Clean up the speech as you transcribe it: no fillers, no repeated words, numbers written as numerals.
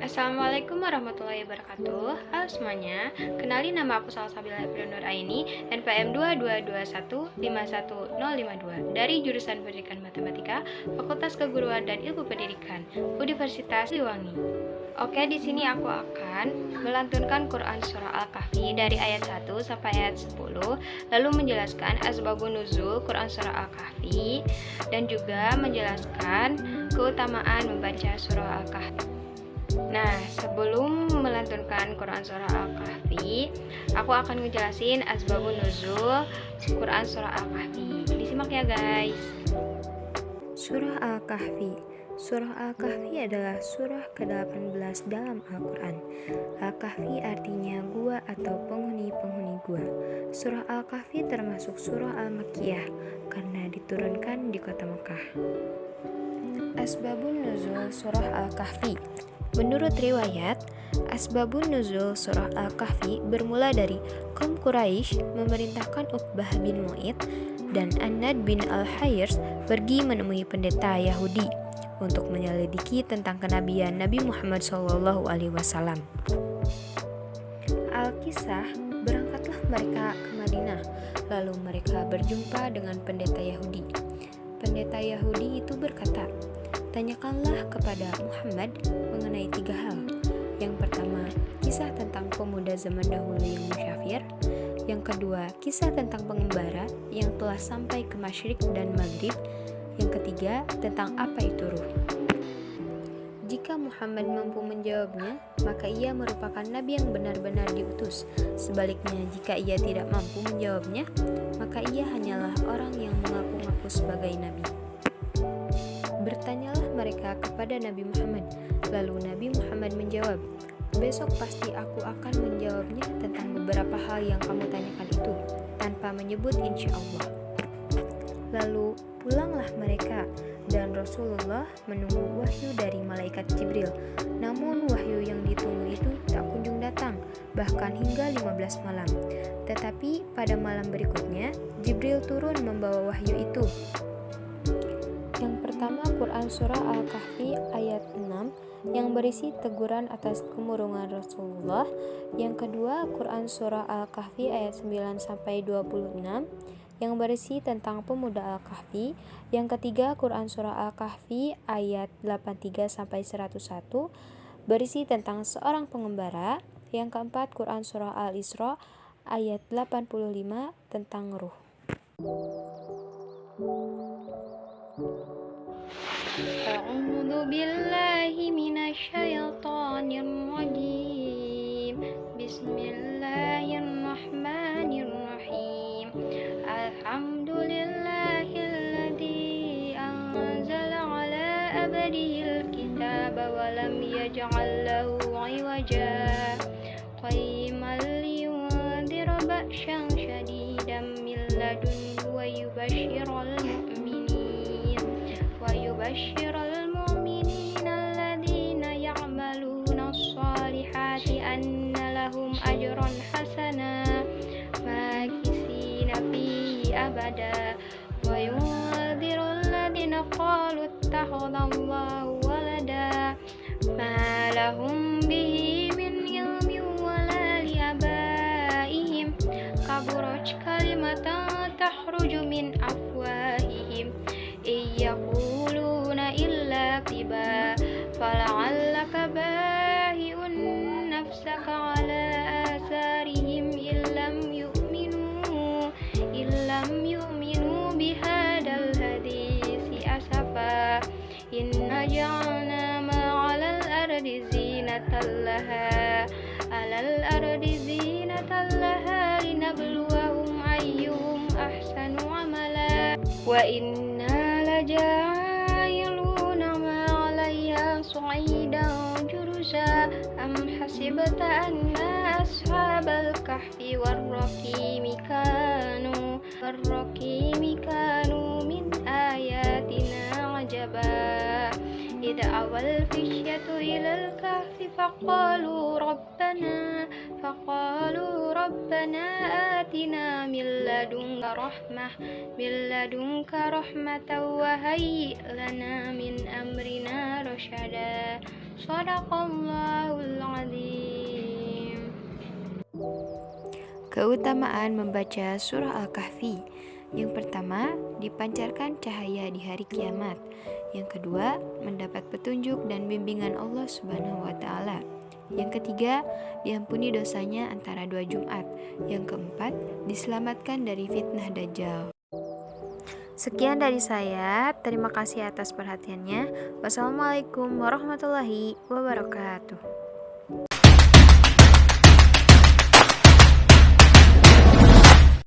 Assalamualaikum warahmatullahi wabarakatuh. Halo semuanya, kenalin nama aku Salsabila Ibnu Nur Aini, NPM 221515152 dari jurusan Pendidikan Matematika, Fakultas Keguruan dan Ilmu Pendidikan, Universitas Siliwangi. Oke, di sini aku akan melantunkan Quran Surah Al-Kahfi dari ayat 1 sampai ayat 10, lalu menjelaskan asbabun nuzul Quran Surah Al-Kahfi dan juga menjelaskan keutamaan membaca Surah Al-Kahfi. Nah, sebelum melantunkan Quran Surah Al-Kahfi, aku akan ngejelasin asbabun nuzul Quran Surah Al-Kahfi. Disimak ya guys. Surah Al-Kahfi. Surah Al-Kahfi adalah surah ke-18 dalam Al-Quran. Al-Kahfi artinya gua atau penghuni-penghuni gua. Surah Al-Kahfi termasuk surah Al-Makkiyah karena diturunkan di kota Mekah. Asbabun nuzul surah Al-Kahfi. Menurut riwayat, asbabun nuzul surah Al-Kahfi bermula dari kaum Quraisy memerintahkan Uqbah bin Mu'id dan Anad bin Al-Hayrs pergi menemui pendeta Yahudi untuk menyelidiki tentang kenabian Nabi Muhammad SAW. Al-Kisah, berangkatlah mereka ke Madinah, lalu mereka berjumpa dengan pendeta Yahudi. Pendeta Yahudi itu berkata, "Tanyakanlah kepada Muhammad mengenai 3 hal. Yang pertama, kisah tentang pemuda zaman dahulu yang musyafir. Yang kedua, kisah tentang pengembara yang telah sampai ke Masyriq dan Maghrib. Yang ketiga, tentang apa itu ruh." Jika Muhammad mampu menjawabnya, maka ia merupakan nabi yang benar-benar diutus. Sebaliknya, jika ia tidak mampu menjawabnya, maka ia hanyalah orang yang mengaku-ngaku sebagai nabi. Bertanyalah mereka kepada Nabi Muhammad. Lalu Nabi Muhammad menjawab, "Besok pasti aku akan menjawabnya tentang beberapa hal yang kamu tanyakan itu, tanpa menyebut insya Allah." Lalu pulanglah mereka, dan Rasulullah menunggu wahyu dari malaikat Jibril. Namun wahyu yang ditunggu itu tak kunjung datang, bahkan hingga 15 malam. Tetapi pada malam berikutnya, Jibril turun membawa wahyu itu. Yang pertama, Quran Surah Al-Kahfi ayat 6 yang berisi teguran atas kemurungan Rasulullah. Yang kedua, Quran Surah Al-Kahfi ayat 9-26 yang berisi tentang pemuda Al-Kahfi. Yang ketiga, Quran Surah Al-Kahfi ayat 83-101 berisi tentang seorang pengembara. Yang keempat, Quran Surah Al-Isra ayat 85 tentang ruh. A'udzu billahi minasyaitonir rajim. Bismillahirrahmanirrahim. Alhamdulillahilladzi anzala 'ala abdihil kitaba wa lam yaj'al lahu 'iwaja qayyiman liyundhira ba'san syadidan min ladunhu wa yubashshiral mu'minina alladhina ya'maluna as-salihati anna lahum ajran hasana makisina fihi abada wa yunzirul ladhina qalu ittakhadallahu walada ma lahum bihi min ilmin wala liabaihim kaburat kalimatan takhruju min afwahihim yaquluna illa tiba fala'allaka bahi'un nafsaka ala asarihim illam yu'minu bihadal hadisi asafa inna ja'alna ma'alal ardi zinatan laha linabluwahum ayyuhum ahsanu amala wa inna laja'iluna ma 'alayha su'idan jurusa am hasibta anna ashabal kahfi warraqimi kanu min ayatina ajaba idza awal fisyatu ilal kahfi faqalu rabbana فقالوا ربنا آتنا من لدنك رحمة وهيئ لنا من أمرنا رشدا صدق الله العظيم. Keutamaan membaca surah Al-Kahfi. Yang pertama, dipancarkan cahaya di hari kiamat. Yang kedua, mendapat petunjuk dan bimbingan Allah Subhanahu wa taala. Yang ketiga, diampuni dosanya antara 2 Jumat. Yang keempat, diselamatkan dari fitnah Dajjal. Sekian dari saya. Terima kasih atas perhatiannya. Wassalamualaikum warahmatullahi wabarakatuh.